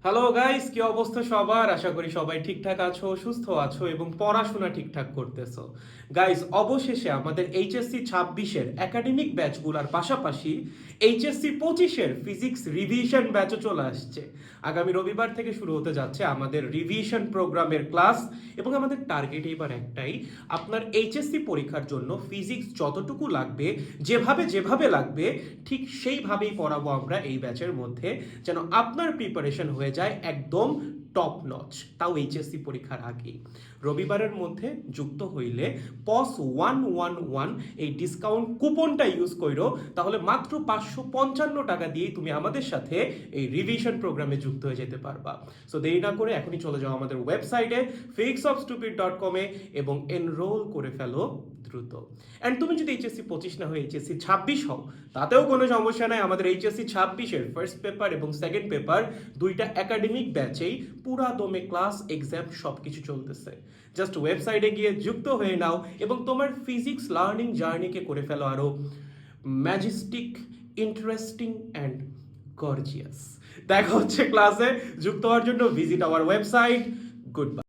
Hello guys, কি অবস্থা সবার? আশা করি সবাই ঠিকঠাক আছো, সুস্থ আছো এবং পড়াশোনা ঠিকঠাক করতেছো। গাইস, অবশেষে আমাদের এইচএসসি 26-এর একাডেমিক ব্যাচগুলোর পাশাপাশি এইচএসসি 25-এর ফিজিক্স রিভিশন ব্যাচও চলে আসছে। আগামী রবিবার থেকে শুরু হতে যাচ্ছে আমাদের রিভিশন প্রোগ্রামের ক্লাস এবং আমাদের টার্গেট এবার একটাই, আপনার এইচএসসি পরীক্ষার জন্য ফিজিক্স যতটুকু লাগবে, যেভাবে যেভাবে লাগবে ঠিক সেইভাবেই পড়াবো আমরা এই ব্যাচের মধ্যে, যেন আপনার প্রিপারেশন হয়ে যায় একদম টপ নচ, তাও এইচএসসি পরীক্ষার আগেই। রবিবারের মধ্যে যুক্ত হইলে POS111 এই ডিসকাউন্ট কুপনটা ইউজ করো, তাহলে মাত্র 555 টাকা দিয়েই তুমি আমাদের সাথে এই রিভিশন প্রোগ্রামে যুক্ত হয়ে যেতে পারবা। সো দেরি না করে এখনই চলে যাও আমাদের ওয়েবসাইটে fixofstupid.com এ এবং এনরোল করে ফেলো দ্রুত। অ্যান্ড তুমি যদি এইচএসসি 25 না হয়ে এইচএসসি 26 হও, তাতেও কোনো সমস্যা নাই। আমাদের এইচএসসি 26-এর ফার্স্ট পেপার এবং সেকেন্ড পেপার দুইটা একাডেমিক ব্যাচেই পুরা দমে ক্লাস এক্সাম সব কিছু চলতেছে। জাস্ট ওয়েবসাইটে গিয়ে যুক্ত হয়ে নাও এবং তোমার ফিজিক্স লার্নিং জার্নিকে করে ফেলো আরো ম্যাজেস্টিক, ইন্টারেস্টিং অ্যান্ড গর্জিয়াস। দেখা হচ্ছে ক্লাসে। যুক্ত হওয়ার জন্য visit our website. Good bye.